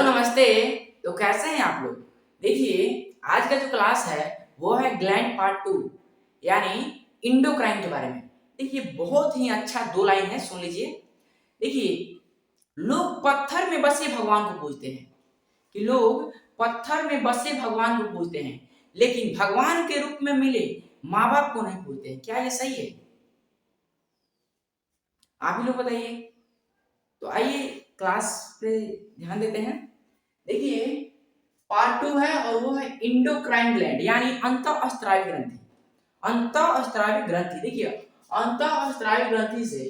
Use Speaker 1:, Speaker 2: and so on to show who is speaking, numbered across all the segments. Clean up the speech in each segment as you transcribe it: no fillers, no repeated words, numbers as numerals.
Speaker 1: नमस्ते। तो कैसे हैं आप लोग? देखिए, आज का जो क्लास है वो है ग्लैंड पार्ट 2 यानी इंडोक्राइन के बारे में। देखिए, बहुत ही अच्छा 2 लाइन है, सुन लीजिए। देखिए, लोग पत्थर में बसे भगवान को पूजते हैं कि लोग पत्थर में बसे भगवान को पूजते हैं, लेकिन भगवान के रूप में मिले माँ-बाप को नहीं पूजते हैं। क्या ये सही है? आप ही लोग बताइए। तो आइए क्लास पे ध्यान देते हैं। देखिए, पार्ट 2 है और वो है इंडोक्राइन ग्लैंड यानी अंतःस्रावी ग्रंथि। अंतःस्रावी ग्रंथि, देखिए, अंतःस्रावी ग्रंथि से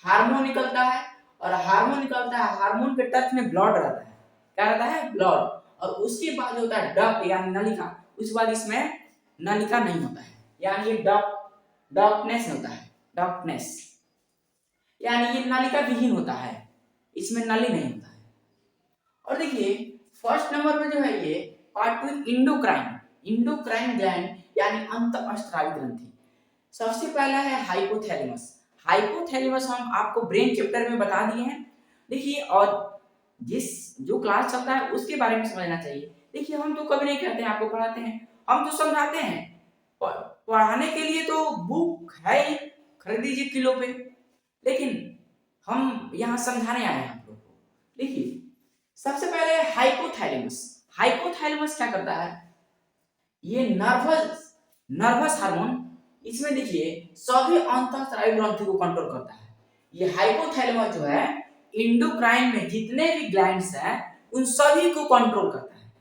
Speaker 1: हार्मोन निकलता है और हार्मोन निकलता है, हार्मोन के टच में ब्लड रहता है। क्या रहता है? ब्लड। और उसके बाद होता है डक्ट यानी नलिका। उसके बाद इसमें नलिका नहीं होता है, यानी ये डक्टनेस होता है। डक्टनेस यानी ये नलिका विहीन होता है, इसमें नली नहीं होता है। और देखिए, फर्स्ट नंबर पे जो है ये पार्ट 2 इंडोक्राइन। इंडोक्राइन ग्लैंड यानी अंतःस्रावी ग्रंथि। सबसे पहला है हाइपोथैलेमस। हाइपोथैलेमस हम आपको ब्रेन चैप्टर में बता दिए हैं। देखिए, और जिस जो क्लास चलता है उसके बारे में समझना चाहिए। देखिए, हम तो कभी नहीं कहते हैं आपको पढ़ाते हैं, हम तो समझाते हैं। पढ़ाने के लिए तो बुक है ही, खरीद लीजिए किलो पे, लेकिन हम यहाँ समझाने आए हैं आप लोग को। देखिए, सबसे पहले हाइपोथैलेमस। हाइपोथैलेमस क्या करता है? ये नर्वस नर्वस हार्मोन, इसमें देखिए सभी अंतःस्रावी ग्रंथि को कंट्रोल करता है। ये हाइपोथैलेमस जो है इंडोक्राइन में जितने भी ग्लैंड्स हैं उन सभी को कंट्रोल करता है।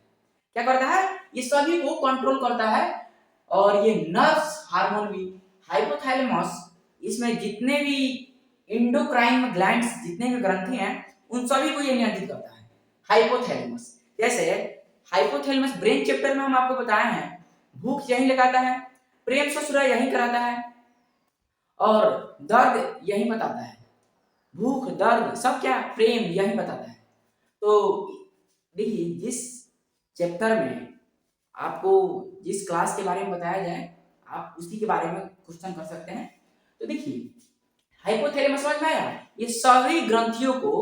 Speaker 1: क्या करता है? ये सभी को कंट्रोल करता है। और ये नर्व्स हार्मोन भी, हाइपोथैलेमस इसमें जितने भी इंडोक्राइन में ग्लैंड्स जितने भी ग्रंथि हैं उन सभी को ये नियंत्रित करता है, हाइपोथैलेमस। जैसे हाइपोथैलेमस ब्रेन चैप्टर में हम आपको बताए हैं, भूख यही लगाता है, प्रेम ससुरा यही कराता है और दर्द यही बताता है। भूख दर्द सब क्या? प्रेम यही बताता है। तो देखिए, जिस चैप्टर में आपको जिस क्लास के बारे में बताया जाए आप उसी के बारे में क्वेश्चन कर सकते हैं। तो देखिए, हाइपोथैलेमस समझ में आया? ये सभी ग्रंथियों को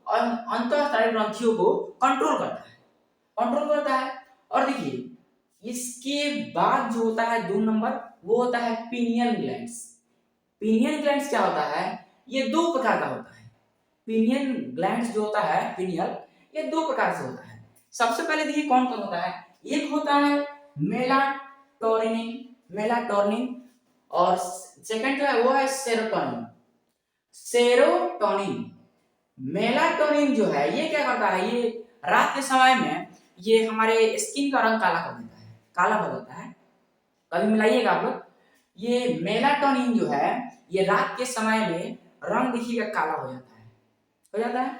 Speaker 1: और अंतःस्रावी ग्रंथियों को कंट्रोल करता है, कंट्रोल करता है। और देखिए, इसके बाद जो होता है 2 नंबर, वो होता है पीनियल ग्लैंड्स। पीनियल ग्लैंड्स क्या होता है? ये 2 प्रकार का होता है। पीनियल ग्लैंड्स जो होता है पीनियल, ये 2 प्रकार से होता है। सबसे पहले देखिए कौन कौन होता है। एक होता है मेलाटोनिन, मेलाटोनिन, और सेकंड जो है वो है सेरोटोनिन। सेरोटोनिन, मेलाटोनिन जो है ये क्या करता है? ये रात के समय में ये हमारे स्किन का रंग काला कर देता है, काला कर देता है। कभी मिलाइएगा आप लोग। ये मेलाटोनिन जो है ये रात के समय में रंग देखिएगा काला हो जाता है, हो जाता है।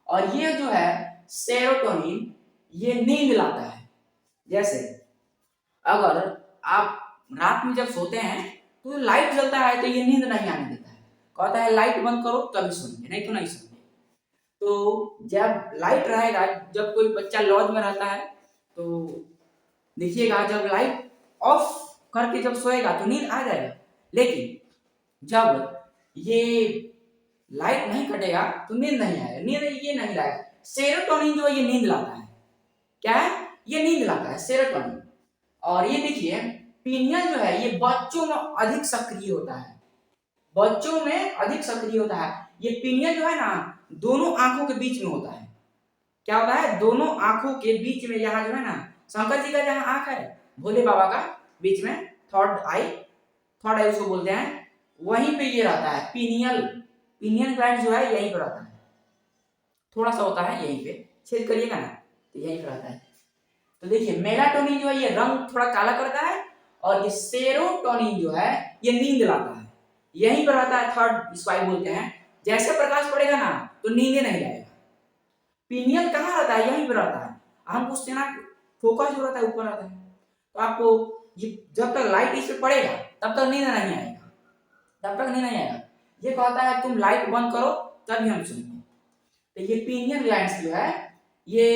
Speaker 1: और ये जो है सेरोटोनिन, ये नींद लाता है। जैसे अगर आप रात में जब सोते हैं तो लाइट जलता है तो ये नींद नहीं आने देता है, कहता है लाइट बंद करो तभी सोएंगे, नहीं तो नहीं सोएंगे। तो जब लाइट रहेगा, जब कोई बच्चा लॉज में रहता है तो देखिएगा जब लाइट ऑफ करके जब सोएगा तो नींद आ जाएगा, लेकिन जब ये लाइट नहीं कटेगा तो नींद नहीं आएगा, नींद ये नहीं लाएगा। सेरोटोनिन जो है ये नींद लाता है। क्या है? ये नींद लाता है सेरोटोनिन। और ये देखिए, पीनियल जो है ये बच्चों में अधिक सक्रिय होता है, बच्चों में अधिक सक्रिय होता है। ये पीनियल जो है ना दोनों आंखों के बीच में होता है। क्या होता है? दोनों आंखों के बीच में, यहाँ जो है ना शंकर जी का जहाँ आंख है, भोले बाबा का बीच में थर्ड आई, थर्ड आई उसको बोलते हैं, वहीं पे ये रहता है पीनियल। पीनियल ग्लैंड जो है यहीं पर रहता है, थोड़ा सा होता है यहीं पे, छेद करिएगा ना तो यहीं पर रहता है। तो देखिए, मेलाटोनिन जो है ये रंग थोड़ा काला करता है और ये सेरोटोनिन जो है ये नींद लाता है, यहीं पर रहता है, थर्ड स्पाई बोलते हैं। जैसे प्रकाश पड़ेगा ना तो नींदे नहीं लाएगा। पीनियल कहाँ रहता है? यहीं पर रहता है। हम उससे ना फोकस जो रहता है ऊपर रहता है, तो आपको ये जब तक लाइट इस पे पड़ेगा तब तक नींद नहीं आएगा, तब तक नींद नहीं आएगा। ये कहता है तुम लाइट बंद करो तभी हम सुनेंगे। तो ये पीनियल ग्लैंड्स जो है ये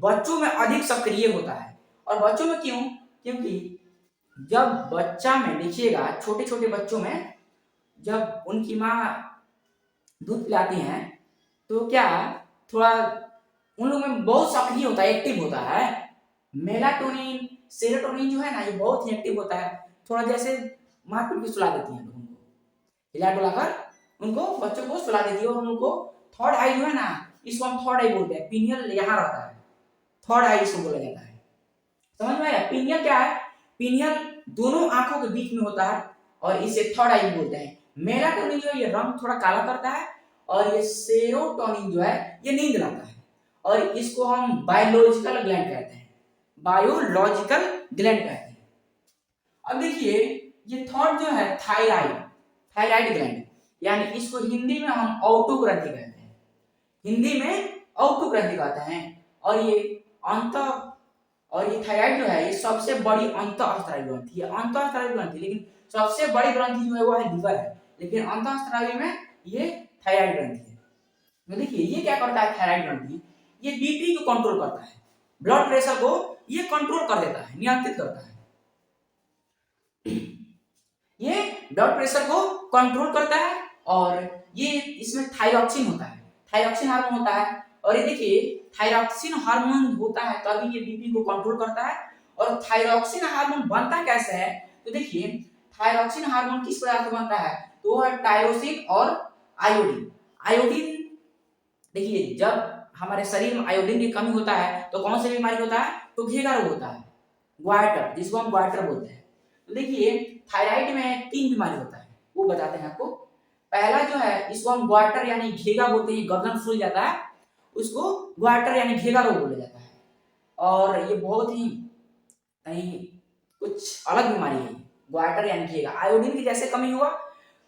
Speaker 1: बच्चों में अधिक सक्रिय होता है। और बच्चों में क्यों? क्योंकि जब बच्चा में देखिएगा, छोटे छोटे बच्चों में जब उनकी माँ दूध पिलाती हैं तो क्या थोड़ा उन लोगों में बहुत सक्रिय होता है, एक्टिव होता है। मेलाटोनिन, सेरोटोनिन जो है ना, ये बहुत ही एक्टिव होता है। थोड़ा जैसे मार पीट के सुला देती है लोगों को, हिला डुला कर उनको, बच्चों को सुला देती है। और उनको थर्ड आई जो है ना, इसको हम थर्ड आई बोलते हैं। पिनियल यहाँ रहता है, थर्ड आई इसको बोला जाता है। समझ में आया? पिनियल क्या है? पिनियल दोनों आंखों के बीच में होता है और इसे थर्ड आई बोलते हैं। मेलाटोनिन जो है ये रंग थोड़ा काला करता है, और ये सेरोटोनिन जो है ये नींद लाता है, और इसको हम बायोलॉजिकल ग्लैंड कहते हैं। बायोलॉजिकल ग्लैंड कहते हैं। अब देखिए, ये थर्ड जो है थायराइड, थायराइड ग्लैंड, यानी इसको हिंदी में हम औटू ग्रंथि कहते हैं। हिंदी में औटू ग्रंथि कहते हैं। और ये अंत, और ये थायराइड जो है ये सबसे बड़ी अंतःस्रावी ग्रंथि है। अंतःस्रावी ग्रंथि, लेकिन सबसे बड़ी ग्रंथि जो है वो है लीवर है, लेकिन अंतःस्रावी में ये थायराइड ग्रंथि है। तो देखिए ये क्या करता है थायराइड ग्रंथि, ये बीपी को कंट्रोल करता है, ब्लड प्रेशर को ये कंट्रोल कर देता है, नियंत्रित करता है। ये ब्लड प्रेशर को कंट्रोल करता है, और ये इसमें थायरॉक्सिन होता है, थायरॉक्सिन हार्मोन होता है। और ये देखिए थायरॉक्सिन हार्मोन होता है तभी ये बीपी को कंट्रोल करता है। और थायरॉक्सिन हार्मोन बनता कैसे है, तो देखिए थायरॉक्सिन हार्मोन किस प्रकार से बनता है, तो वो है टायरोसिन और आयोडीन। आयोडीन, देखिए जब हमारे शरीर में आयोडीन की कमी होता है तो कौन सी बीमारी होता है, तो घेगा रोग होता है, ग्वाइटर, जिसको हम ग्वाइटर बोलते हैं। तो देखिए थायराइड में 3 बीमारी होता है, वो बताते हैं आपको। पहला जो है इसको हम ग्वाइटर यानी घेगा बोलते हैं, गर्दन फूल जाता है, उसको ग्वाइटर यानी घेगा रोग बोला जाता है। और ये बहुत ही कहीं कुछ अलग बीमारी है, ग्वाइटर यानी घेगा। आयोडीन की जैसे कमी हुआ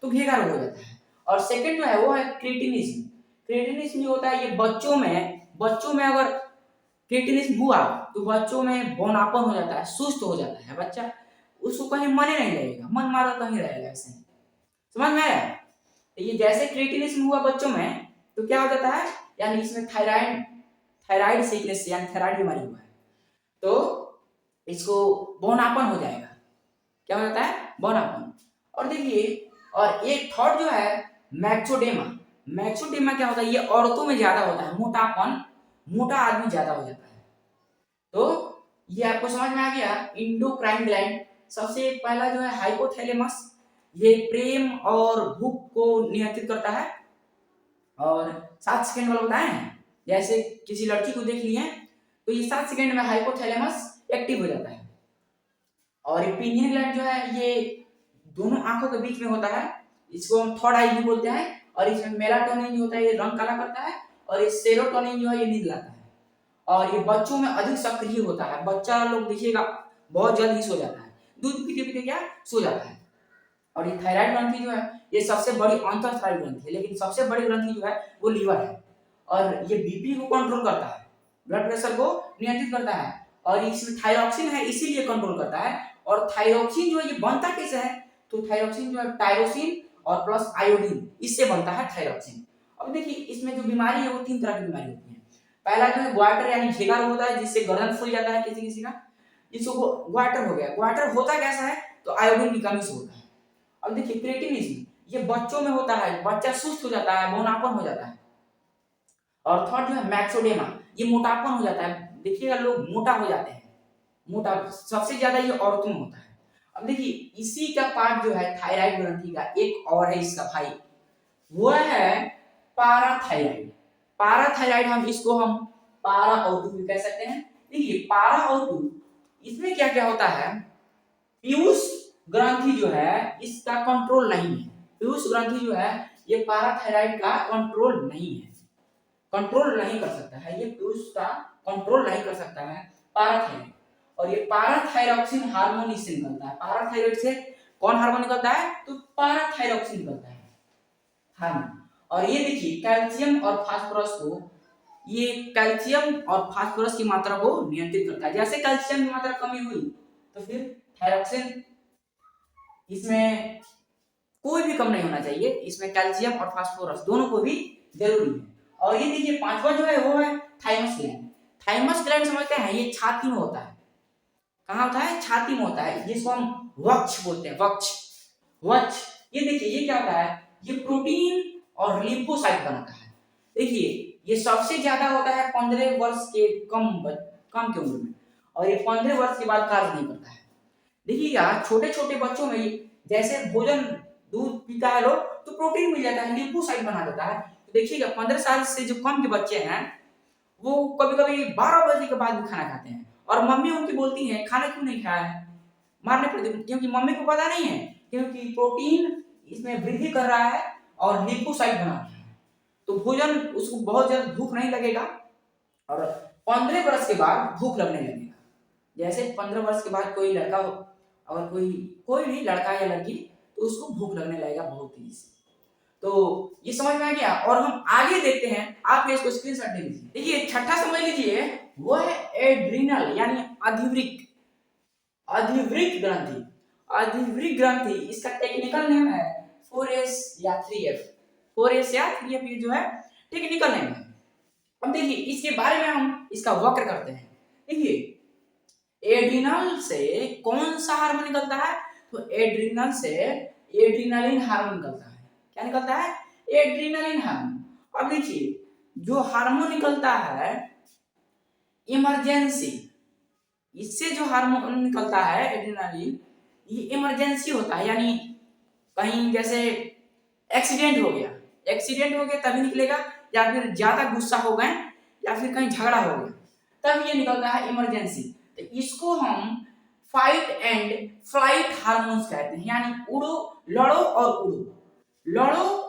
Speaker 1: तो घेगा रोग हो जाता है। और सेकंड जो है वो है क्रिटिनिज्म। क्रिटिनिज्म जो होता है ये बच्चों में अगर क्रिटिनिज्म हुआ तो बच्चों में बौनापन हो जाता है, सुस्त हो जाता है बच्चा, उसको कहीं मन ही नहीं लगेगा, मन मारा कहीं रहेगा ऐसे। समझ में आया? ये जैसे क्रिटिनिज्म हुआ बच्चों में तो क्या हो जाता है, यानी इसमें थायराइड सीकनेस यानी थायराइड बीमारी हुआ है तो इसको बौनापन हो जाएगा। क्या हो जाता है? बौनापन। और देखिए, और एक थर्ड जो है मैक्सोडेमा। मैक्सोडेमा क्या होता है, ये औरतों में ज्यादा होता है, मोटापन, मोटा आदमी ज्यादा हो जाता है। तो ये आपको समझ में आ गया इंडोक्राइन ग्लैंड। सबसे पहला जो है हाइपोथैलेमस, ये प्रेम और भूख को नियंत्रित करता है। और 7 सेकंड वाला बताए हैं, जैसे किसी लड़की को देख लिए तो ये 7 सेकंड में हाइपोथैलेमस एक्टिव हो जाता है। और ये पिनियन ग्लैंड जो है ये दोनों आंखों के बीच में होता है, इसको हम थर्ड आई भी बोलते हैं। और इसमें मेलाटोनिन जो होता है ये रंग काला करता है, और ये सेरोटोनिन जो है ये नींद लाता है। और ये बच्चों में अधिक सक्रिय होता है, बच्चा लोग देखिएगा बहुत जल्द ही सो जाता है, दूध पीते पीते क्या सो जाता है। और ये थायराइड ग्रंथि जो है ये सबसे बड़ी अंतःस्रावी ग्रंथि है, लेकिन सबसे बड़ी ग्रंथि जो है वो लीवर है। और ये बीपी को कंट्रोल करता है, ब्लड प्रेशर को नियंत्रित करता है, और इसमें थायरॉक्सिन है इसीलिए कंट्रोल करता है। और थायरॉक्सिन जो है ये बनता कैसे है, तो थायरॉक्सिन जो है टायरोसिन और प्लस आयोडीन, इससे बनता है थायरॉक्सिन। अब देखिए इसमें जो बीमारी है वो 3 तरह की बीमारी होती है। पहला जो है ग्वाइटर यानी घेगा रोग होता है, जिससे गर्दन फूल जाता है किसी किसी का, इसको ग्वाइटर हो गया। ग्वाइटर होता कैसा है, तो आयोडीन की कमी से होता है। अब देखिए क्रिटिनिज्म, ये बच्चों में होता है, बच्चा सुस्त हो जाता है, बौनापन हो जाता है। और थर्ड जो है मैक्सोडेमा, ये मोटापन हो जाता है, देखिएगा लोग मोटा हो जाते हैं, मोटा सबसे ज्यादा ये औरतों में होता है। अब देखिए इसी का पार्ट जो है थायराइड ग्रंथि का एक और है इसका भाई, वो है पाराथायराइड। पाराथायराइड हम पारा और भी कह सकते हैं। देखिए पारा और इसमें क्या क्या होता है, पीयूष ग्रंथि जो है इसका कंट्रोल नहीं है। पीयूष ग्रंथि जो है ये पाराथायराइड का कंट्रोल नहीं है, कंट्रोल नहीं कर सकता है, ये पीयूष का कंट्रोल नहीं कर सकता है पाराथायराइड। और ये पाराथायरॉक्सिन हार्मोन इससे निकलता है। पाराथायराइड से कौन हार्मोन निकलता है, तो पाराथायरॉक्सिन निकलता है हार्मोन। और ये देखिए कैल्शियम और फास्फोरस को, ये कैल्शियम और फास्फोरस की मात्रा को नियंत्रित करता है। जैसे कैल्शियम की मात्रा कमी हुई तो फिर थायरॉक्सिन, इसमें कोई भी कम नहीं होना चाहिए, इसमें कैल्शियम और फास्फोरस दोनों को भी जरूरी है। और ये देखिए पांचवा जो है वो है थाइमस ग्लैंड। थाइमस ग्लैंड समझते हैं, ये छाती में होता है। कहाँ होता है, छाती में होता है, जिसको हम वक्ष बोलते हैं, वक्ष ये देखिए ये क्या होता है, ये प्रोटीन और लिम्फोसाइट बनाता है। देखिए ये सबसे ज्यादा होता है 15 वर्ष के कम की उम्र में, और ये 15 वर्ष के बाद कार्य नहीं करता है। देखिएगा छोटे छोटे बच्चों में जैसे भोजन दूध पीता है लोग तो प्रोटीन मिल जाता है, लिपोसाइट बना देता है। तो देखिएगा 15 साल से जो कम के बच्चे हैं वो कभी कभी 12 बजे के बाद भी खाना खाते हैं, और मम्मी उनकी बोलती है खाना क्यों नहीं खाया है, मारने पड़ते, क्योंकि मम्मी को पता नहीं है क्योंकि प्रोटीन इसमें वृद्धि कर रहा है और लिपोसाइट बना रहा है, तो भोजन उसको बहुत ज्यादा भूख नहीं लगेगा, और 15 वर्ष के बाद भूख लगने लगेगा। जैसे 15 वर्ष के बाद कोई लड़का हो, अगर कोई भी लड़का या लड़की, तो उसको भूख लगने लगेगा बहुत तेजी से। तो ये समझ में आ गया, और हम आगे देखते हैं, आप इसको स्क्रीनशॉट ले लीजिए। देखिए छठा समझ लीजिए, वो है एड्रिनल यानी अधिवृक्क ग्रंथि। अधिवृक्क ग्रंथि इसका टेक्निकल नेम है 4S या 3F। 4S या 3F ये जो है टेक्निकल नेम है। अब देखिए इसके बारे में हम इसका वक्र करते हैं। देखिए एड्रिनल से कौन सा हार्मोन निकलता है, तो एड्रिनल से एड्रिनलिन हार्मोन निकलता है। क्या निकलता है, एड्रिनलिन हार्मोन। अब देखिए जो हार्मोन निकलता है इमरजेंसी, इससे जो हार्मोन निकलता है एड्रिनलिन, ये इमरजेंसी होता है, यानी कहीं जैसे एक्सीडेंट हो गया तभी निकलेगा, या फिर ज्यादा गुस्सा हो गए या फिर कहीं झगड़ा हो गया तब ये निकलता है इमरजेंसी। तो इसको हम फाइट एंड फ्लाइट हार्मोन्स कहते हैं, यानी लड़ो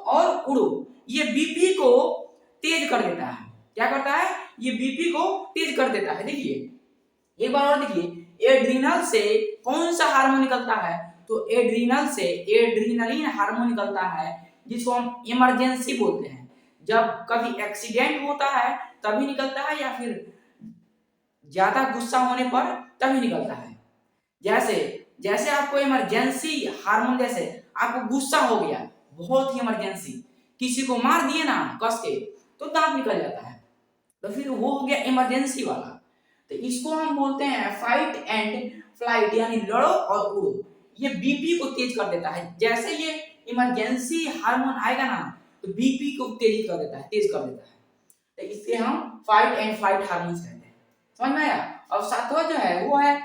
Speaker 1: और उड़ो। ये बीपी को तेज कर देता है। क्या करता है, ये बीपी को तेज कर देता है। देखिए एक बार और देखिए, एड्रिनल से कौन सा हार्मोन निकलता है, तो एड्रिनल से एड्रिनलिन हार्मोन निकलता है, जिसको हम इमरजेंसी बोलते हैं। जब कभी एक्सीडेंट होता है तभी निकलता है, या फिर ज्यादा गुस्सा होने पर तभी निकलता है। जैसे आपको इमरजेंसी हार्मोन, जैसे आपको गुस्सा हो गया, बहुत ही इमरजेंसी, किसी को मार दिए ना कस के, तो दांत निकल जाता है, तो फिर वो हो गया इमरजेंसी वाला। तो इसको हम बोलते हैं फाइट एंड फ्लाइट, यानी लड़ो और उड़ो। ये बीपी को तेज कर देता है। जैसे ये इमरजेंसी हार्मोन आएगा ना, तो बीपी को तेज कर देता है। तो इससे हम फाइट एंड फ्लाइट हार्मोन कहते हैं। समझ में आया। और सातवां जो है वो है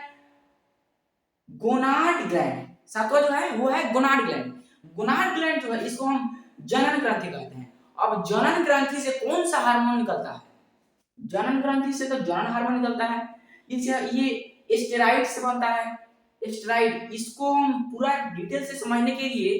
Speaker 1: गोनाड ग्लैंड। सातवां जो है वो है गोनाड ग्लैंड। गोनाड ग्लैंड जो है इसको हम जनन ग्रंथि कहते हैं। अब जनन ग्रंथि से कौन सा हार्मोन निकलता है, जनन ग्रंथि से तो जनन हार्मोन निकलता है। ये स्टेरॉइड से बनता है। स्टेरॉइड, इसको हम पूरा डिटेल से समझने के लिए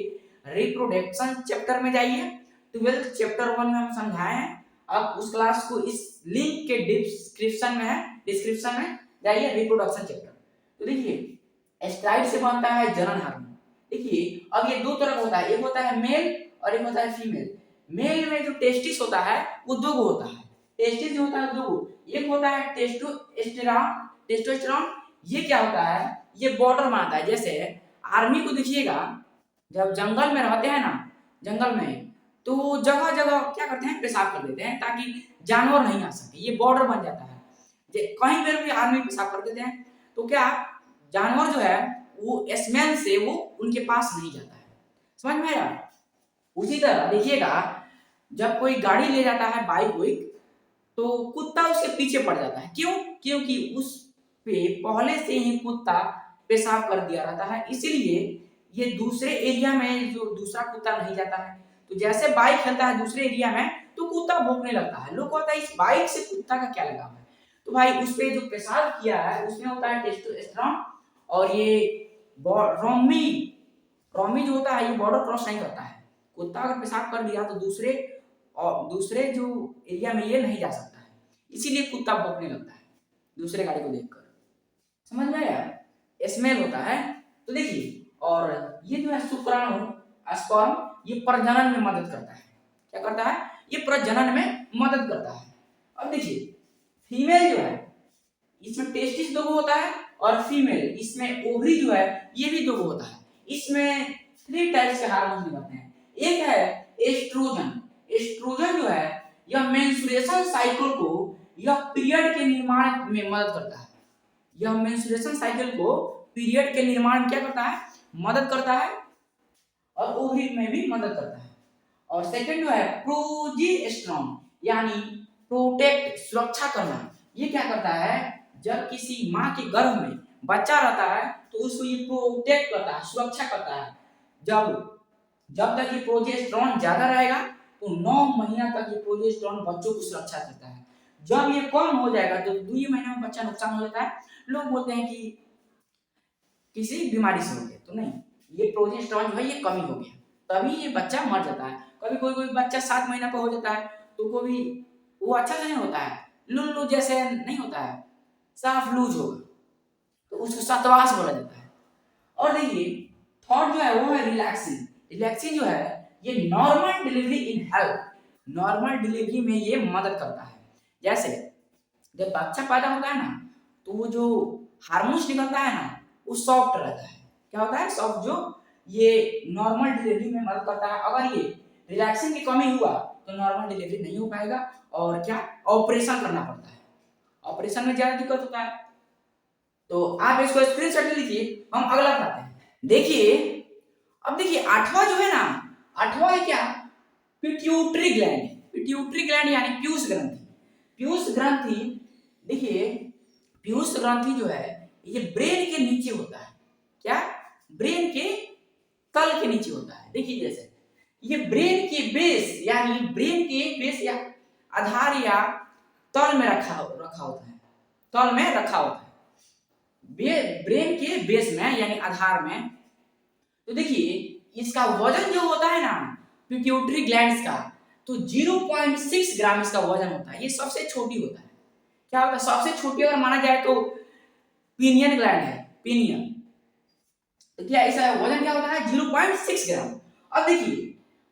Speaker 1: रिप्रोडक्शन चैप्टर में जाइए। 12th चैप्टर 1 में हम समझाए हैं। आप उस क्लास को इस लिंक के डिस्क्रिप्शन में जाइए, रिप्रोडक्शन चैप्टर। तो देखिए स्टेरॉइड से बनता है जनन हार्मोन। देखिए अब ये दो तरह का होता है, एक होता है मेल और एक होता है फीमेल। मेल में जो टेस्टिस होता है वो दो गो होता है। टेस्टिस जो होता है दो गो, एक होता है टेस्टोस्टेरोन। ये क्या होता है, ये बॉर्डर बनाता है। जैसे आर्मी को देखिएगा, जब जंगल में रहते हैं ना, जंगल में तो जगह जगह क्या करते हैं, पेशाब कर देते हैं ताकि जानवर नहीं आ सके। ये बॉर्डर बन जाता है। कहीं पर भी आर्मी पेशाब कर देते हैं तो क्या जानवर जो है वो स्मेल से वो उनके पास नहीं जाता है। समझ में आया। उसी तरह देखिएगा जब कोई गाड़ी ले जाता है बाइक, तो कुत्ता उसके पीछे पड़ जाता है। क्यों, क्योंकि उस पे पहले से ही कुत्ता पेशाब कर दिया रहता है, इसीलिए ये दूसरे एरिया में जो दूसरा कुत्ता नहीं जाता है। तो जैसे बाइक चलता है दूसरे एरिया में तो कुत्ता भौंकने लगता है। लोग कहता है इस बाइक से कुत्ता का क्या लगाव है, तो भाई उस पे जो पेशाब किया है उसमें होता है टेस्टोस्टेरोन, और ये रोमी जो होता है ये बॉर्डर क्रॉस नहीं करता है। कुत्ता अगर पेशाब कर दिया तो दूसरे जो एरिया में ये नहीं जा सकता है, इसीलिए कुत्ता भौंकने लगता है दूसरे गाड़ी को देखकर। समझ में आया। स्मेल होता है। तो देखिए, और ये जो है शुक्राणु स्पर्म, ये प्रजनन में मदद करता है। क्या करता है, ये प्रजनन में मदद करता है। अब देखिए फीमेल जो है इसमें टेस्टिस दो होता है, और फीमेल इसमें ओवरी जो है ये भी दो होता है। इसमें 3 टाइप्स के हार्मोन निकलते हैं। एक है एस्ट्रोजन। एस्ट्रोजन जो है यह मेंस्ट्रुएशन साइकिल को, यह पीरियड के निर्माण में मदद करता है। यह मेंस्ट्रुएशन साइकिल को पीरियड के निर्माण में क्या करता है, मदद करता है, और ओवरी में भी मदद करता है। और सेकंड जो है प्रोजेस्टेरोन, यानी प्रोटेक्ट, सुरक्षा करना। ये क्या करता है, जब किसी माँ के गर्भ में बच्चा रहता है तो उसको ये प्रोटेक्ट करता है, सुरक्षा करता है। जब जब तक ये प्रोजेस्टेरॉन ज्यादा रहेगा तो 9 महीना तक ये प्रोजेस्टेरॉन बच्चों की सुरक्षा करता है। जब ये कम हो जाएगा तो 2 महीने में बच्चा नुकसान हो जाता है। लोग बोलते हैं कि किसी बीमारी से हो गया, तो नहीं, ये प्रोजेस्टेरॉन जो है ये कमी हो गया, तभी ये बच्चा मर जाता है। कभी कोई कोई बच्चा 7 महीना पर हो जाता है तो वो भी वो अच्छा नहीं होता है, लुल्लू जैसे नहीं होता है, साफ लूज होगा तो उसको सतवास बोला जाता है। और देखिए थर्ड जो है वो है रिलैक्सिंग। रिलैक्सिंग जो है ये normal delivery in health, normal delivery में ये मदद करता है। जैसे जब बच्चा पैदा होता है ना तो वो जो हार्मोन्स निकलता है ना वो सॉफ्ट रहता है। क्या होता है, सॉफ्ट, जो ये नॉर्मल डिलीवरी में मदद करता है। अगर ये रिलैक्सिंग की कमी हुआ तो नॉर्मल डिलीवरी नहीं हो पाएगा और क्या ऑपरेशन करना पड़ता है, ऑपरेशन में ज्यादा दिक्कत होता है। तो आप इसको स्क्रीनशॉट ले लीजिए, हम अगला बताते हैं। देखिए अब देखिए आठवां जो है ना, आठवां है क्या, पिट्यूटरी ग्लैंड। पिट्यूटरी ग्लैंड यानी पीयूष ग्रंथि। पीयूष ग्रंथि, देखिए पीयूष ग्रंथि जो है ये ब्रेन के नीचे होता है। क्या, ब्रेन के तल के नीचे होता है। देखिए जैसे ये ब्रेन के बेस यानी ब्रेन के बेस या आधार या तल में रखा होता है, तल में रखा होता है ब्रेन के बेस में यानी आधार में। तो देखिए इसका वजन जो होता है ना पिट्यूटरी ग्लैंड्स का, तो 0.6 ग्राम इसका वजन होता है। ये सबसे छोटी होता है। क्या होता है, सबसे छोटी अगर माना जाए तो पीनियन ग्लैंड है, पीनियन। तो क्या इसका वजन क्या होता है, 0.6 ग्राम। अब देखिए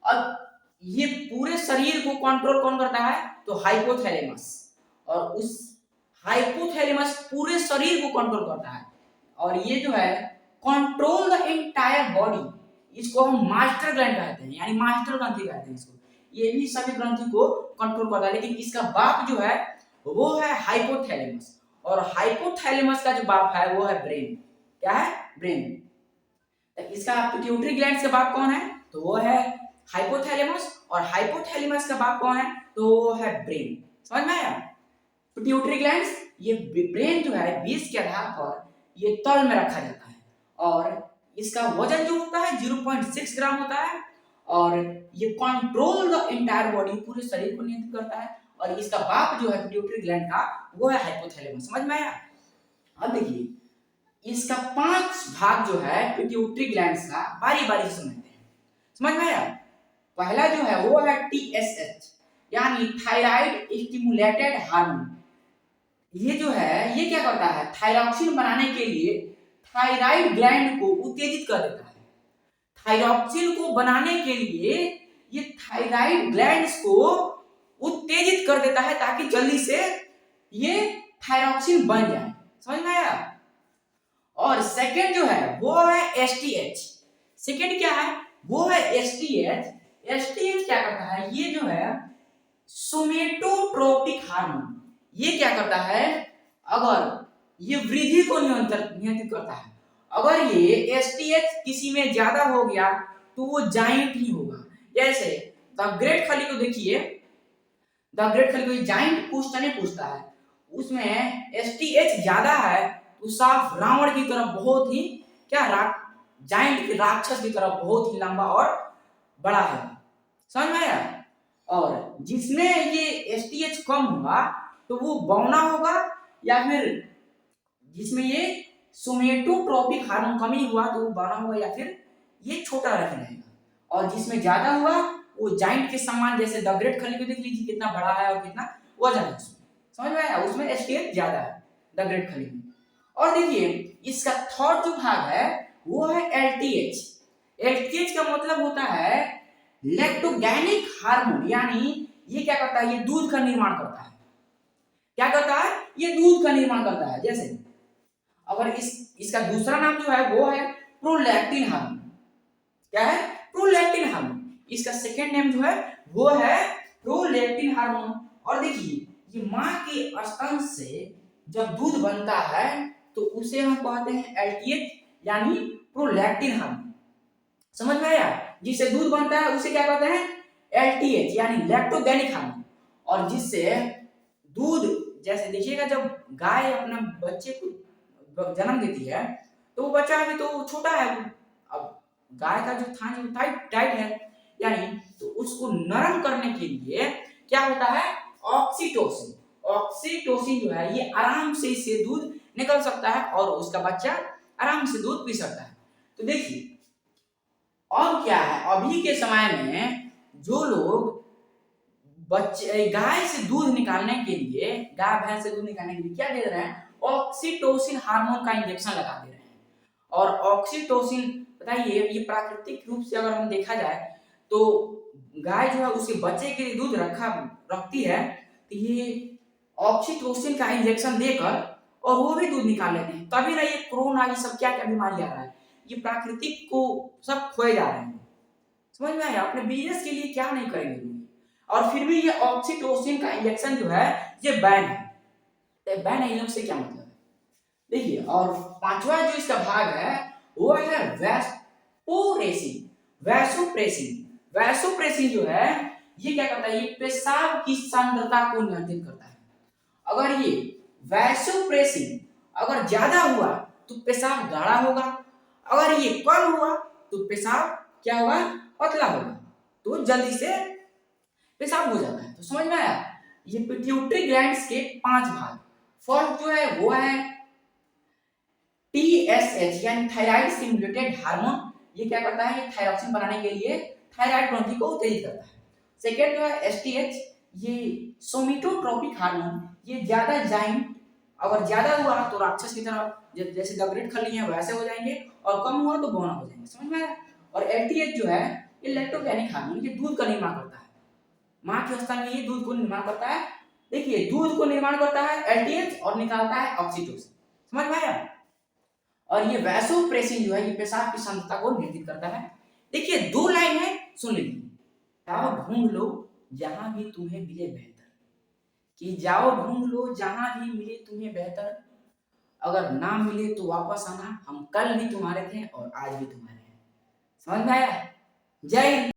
Speaker 1: अब ये पूरे शरीर को कंट्रोल कौन करता है, तो हाइपोथैलेमस। और उस हाइपोथैलेमस पूरे शरीर को कंट्रोल करता है। और ये जो है कंट्रोल द एंटायर बॉडी, इसको हम मास्टर ग्लैंड कहते हैं, यानी मास्टर ग्रंथि कहते हैं इसको। ये भी सभी ग्रंथि को कंट्रोल करता है, लेकिन इसका बाप जो है वो है हाइपोथैलेमस। और हाइपोथैलेमस का जो बाप है वो है ब्रेन। क्या है, ब्रेन। इसका पिट्यूटरी ग्लैंड का बाप कौन है, तो वो है हाइपोथैलेमस। और हाइपोथैलेमस का बाप कौन है, तो वो है ब्रेन। समझ में आया। पिट्यूटरी ग्लैंड्स, ये ब्रेन जो है बेस के आधार पर ये तल में रखा जाता है। और इसका वजन जो होता है 0.6 ग्राम होता है। और ये कंट्रोल द एंटायर बॉडी, पूरे शरीर को नियंत्रित करता है। और इसका बाप जो है पिट्यूटरी ग्लैंड का वो है हाइपोथैलेमस। समझ में आया। अब देखिए इसका 5 भाग जो है पिट्यूटरी ग्लैंड्स का बारी बारी से समझते हैं। समझ में आया। पहला जो है वो है TSH यानी थायराइड स्टिमुलेटेड हार्मोन। ये जो है ये क्या करता है, थायरॉक्सिन बनाने के लिए थायराइड ग्लैंड को उत्तेजित कर देता है। थायरॉक्सिन को बनाने के लिए ये थायराइड ग्लैंड्स को उत्तेजित कर देता है ताकि जल्दी से ये थायरॉक्सिन बन जाए। समझ में आया। और सेकंड जो है वो है STH। सेकंड क्या है, वो है STH। STH क्या करता है, ये जो है सोमेटोट्रोपिक हार्मोन। ये क्या करता है, अगर ये वृद्धि को नियंत्रित करता है। अगर ये STH किसी में ज्यादा हो गया तो वो जाइंट ही होगा। जैसे द ग्रेट खली को देखिए, द ग्रेट खली को जाइंट पूछता नहीं पूछता है, उसमें STH ज्यादा है तो साफ रावण की तरह बहुत ही क्या जाइंट के राक्षस की तरह बहुत ही लंबा और बड़ा है। समझ में आया। और जिसमें ये STH कम होगा तो वो बौना होगा, या फिर जिसमें ये सोमेटोट्रोपिक हार्मोन कमी हुआ तो वो बौना होगा, या फिर ये छोटा रहेगा। और जिसमें ज्यादा हुआ वो जाइंट के समान, जैसे द ग्रेट खली को देख लीजिए कितना बड़ा है और कितना वजन है उसमें। समझ में आया। उसमें STH ज्यादा है द ग्रेट खली में। और देखिए इसका थर्ड जो भाग है वो है LTH। LTH का मतलब होता है लैक्टोगेनिक हार्मोन, यानी ये क्या करता है, ये दूध का निर्माण करता है। क्या करता है, ये दूध का निर्माण करता है। जैसे अगर इसका दूसरा नाम जो है वो है प्रोलैक्टिन हार्मोन। क्या है, प्रोलैक्टिन हार्मोन। इसका सेकंड नेम जो है वो है प्रोलैक्टिन हार्मोन। और देखिए ये मां के स्तन से जब दूध बनता है तो उसे हम कहते हैं LTH यानी प्रोलैक्टिन हार्मोन। समझ में आया। जिससे दूध बनता है उसे क्या कहते हैं, LTH यानी लैक्टोगेनिक हार्मोन। और जिससे दूध, जैसे देखिएगा जब गाय अपना बच्चे को जन्म देती है तो वो बच्चा अभी तो छोटा है, अब गाय का जो थान है टाइट टाइट है, यानी तो उसको नरम करने के लिए क्या होता है, ऑक्सीटोसिन। ऑक्सीटोसिन जो है ये आराम से इससे दूध निकल सकता है और उसका बच्चा आराम से दूध पी सकता है। तो देखिए अब क्या है, अभी के समय में जो लोग बच्चे गाय से दूध निकालने के लिए, गाय भैंस से दूध निकालने के लिए क्या दे रहे हैं, ऑक्सीटोसिन हार्मोन का इंजेक्शन लगा दे रहे हैं। और ऑक्सीटोसिन बताइए, ये प्राकृतिक रूप से अगर हम देखा जाए तो गाय जो है उसके बच्चे के लिए दूध रखती है, तो ये ऑक्सीटोसिन का इंजेक्शन देकर और वो भी दूध निकाल लेते हैं, तभी ना ये कोरोना ये सब क्या क्या बीमारी आ रहा है, ये प्राकृतिक को सब खोए जा रहे हैं। समझ में आया, अपने बिजनेस के लिए क्या नहीं करेंगे लोग। और फिर भी ये ऑक्सीटोसिन का इंजेक्शन जो है ये बैन है। तो बैन है, इन से क्या मतलब है, देखिए। और पांचवा जो इसका भाग है वो है वेस्पोरेसिन। वैसोप्रेसिन, वैसोप्रेसिन जो है ये क्या करता है, ये पेशाब की सांद्रता को नियंत्रित करता है। अगर ये वैसोप्रेसिन अगर ज्यादा हुआ तो पेशाब गाढ़ा होगा, अगर ये कम हुआ तो पेशाब क्या होगा, पतला होगा, तो जल्दी से पेशाब हो जाता है। तो समझ में आया, ये पिट्यूटरी ग्लैंड्स के 5 भाग। फर्स्ट जो है वो है टीएसएच यानी थायराइड स्टिमुलेटेड हार्मोन, ये क्या करता है, ये थायरॉक्सिन बनाने के लिए थायराइड ग्रंथि को उत्तेजित करता है। सेकेंड जो है एसटीएच, ये सोमिटोट्रोपिक हार्मोन, ये ज्यादा जाइंट अगर ज्यादा हुआ तो राक्षस की तरह जैसे गगरेट खली है वैसे हो जाएंगे, और कम हुआ तो बौना हो जाएंगे। समझ में आया। और एलटीएच जो है ये लैक्टोजेनिक हार्मोन, ये दूध का निर्माण करता है, मां के स्तन में ये दूध को निर्माण करता है। देखिए दूध को निर्माण करता है एलटीएच और निकालता है ऑक्सीटोसिन। समझ में आया। और ये वैसोप्रेसिन जो है ये पेशाब की सांद्रता को नियंत्रित करता है। देखिए 2 लाइन है, सुन लीजिए। जाओ ढूंढ लो जहां भी तुम्हें मिले बेहतर, कि जाओ ढूंढ लो जहां भी मिले तुम्हें बेहतर, अगर ना मिले तो वापस आना, हम कल भी तुम्हारे थे और आज भी तुम्हारे हैं। समझ में आया। जय हिंद।